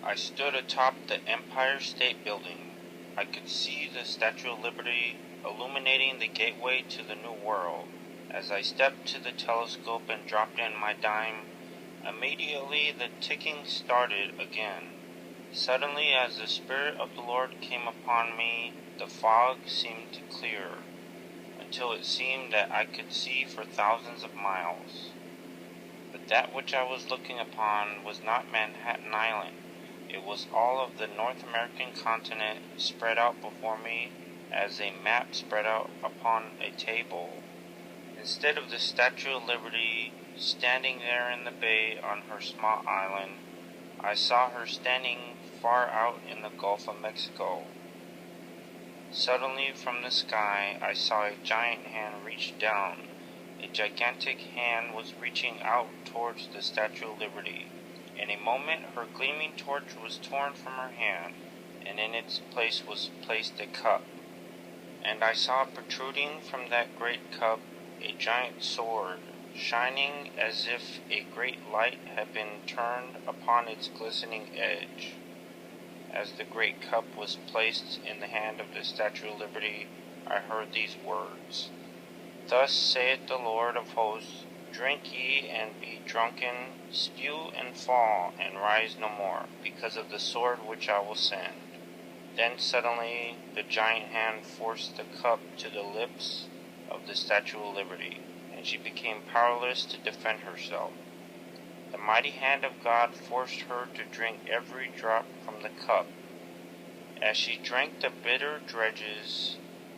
I stood atop the Empire State Building. I could see the Statue of Liberty illuminating the gateway to the New World. As I stepped to the telescope and dropped in my dime, immediately the ticking started again. Suddenly, as the Spirit of the Lord came upon me, the fog seemed to clear, until it seemed that I could see for thousands of miles. But that which I was looking upon was not Manhattan Island. It was all of the North American continent spread out before me as a map spread out upon a table. Instead of the Statue of Liberty standing there in the bay on her small island, I saw her standing far out in the Gulf of Mexico. Suddenly from the sky I saw a giant hand reach down. A gigantic hand was reaching out towards the Statue of Liberty. In a moment her gleaming torch was torn from her hand, and in its place was placed a cup. And I saw protruding from that great cup a giant sword, shining as if a great light had been turned upon its glistening edge. As the great cup was placed in the hand of the Statue of Liberty, I heard these words: "Thus saith the Lord of hosts, drink ye and be drunken, spew and fall, and rise no more, because of the sword which I will send." Then suddenly the giant hand forced the cup to the lips of the Statue of Liberty, and she became powerless to defend herself. The mighty hand of God forced her to drink every drop from the cup. As she drank the bitter dregs,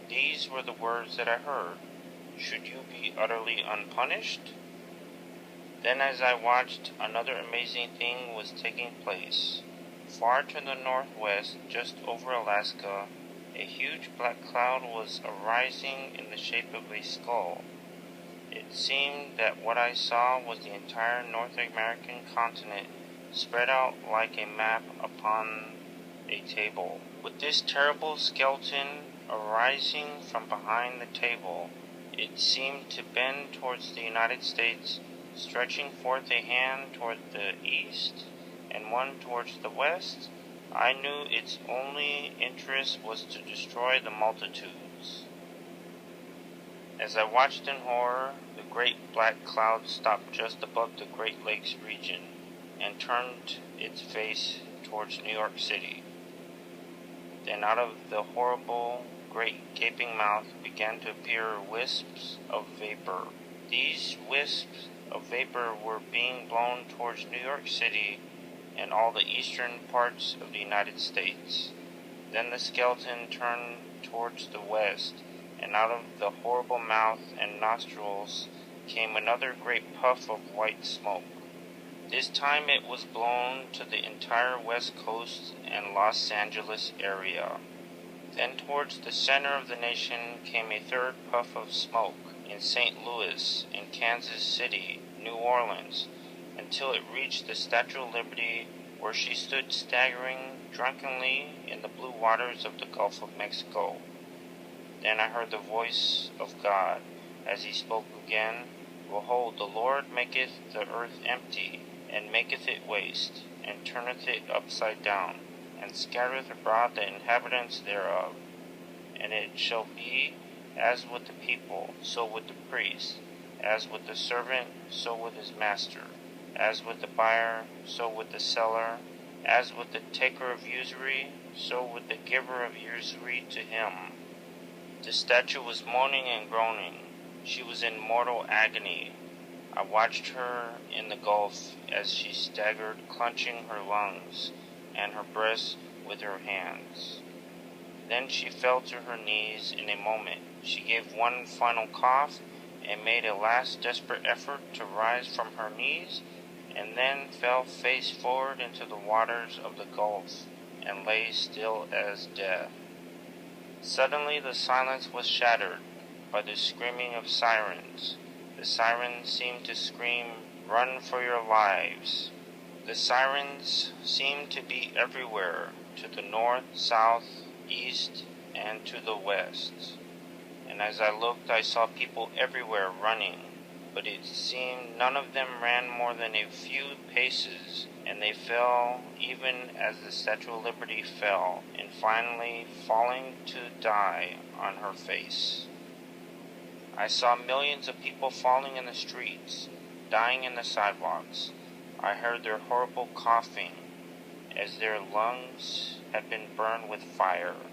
these were the words that I heard: "Should you be utterly unpunished?" Then as I watched, another amazing thing was taking place. Far to the northwest, just over Alaska, a huge black cloud was arising in the shape of a skull. It seemed that what I saw was the entire North American continent spread out like a map upon a table. With this terrible skeleton arising from behind the table, it seemed to bend towards the United States, stretching forth a hand toward the east and one towards the west. I knew its only interest was to destroy the multitudes. As I watched in horror, the great black cloud stopped just above the Great Lakes region and turned its face towards New York City. Then out of the horrible, great gaping mouth began to appear wisps of vapor. These wisps of vapor were being blown towards New York City and all the eastern parts of the United States. Then the skeleton turned towards the west, and out of the horrible mouth and nostrils came another great puff of white smoke. This time it was blown to the entire west coast and Los Angeles area. Then towards the center of the nation came a third puff of smoke in St. Louis, in Kansas City, New Orleans, until it reached the Statue of Liberty, where she stood staggering drunkenly in the blue waters of the Gulf of Mexico. Then I heard the voice of God, as he spoke again: "Behold, the Lord maketh the earth empty, and maketh it waste, and turneth it upside down, and scattereth abroad the inhabitants thereof. And it shall be, as with the people, so with the priest; as with the servant, so with his master; as with the buyer, so with the seller; as with the taker of usury, so with the giver of usury to him." The statue was moaning and groaning. She was in mortal agony. I watched her in the gulf as she staggered, clutching her lungs and her breast with her hands. Then she fell to her knees in a moment. She gave one final cough and made a last desperate effort to rise from her knees, and then fell face forward into the waters of the gulf and lay still as death. Suddenly the silence was shattered by the screaming of sirens. The sirens seemed to scream, "Run for your lives." The sirens seemed to be everywhere, to the north, south, east, and to the west. And as I looked, I saw people everywhere running, but it seemed none of them ran more than a few paces, and they fell even as the Statue of Liberty fell, and finally falling to die on her face. I saw millions of people falling in the streets, dying in the sidewalks. I heard their horrible coughing, as their lungs had been burned with fire.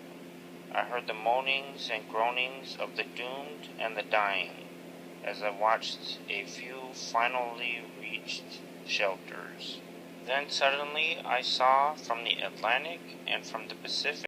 I heard the moanings and groanings of the doomed and the dying, as I watched a few finally reached shelters. Then suddenly I saw from the Atlantic and from the Pacific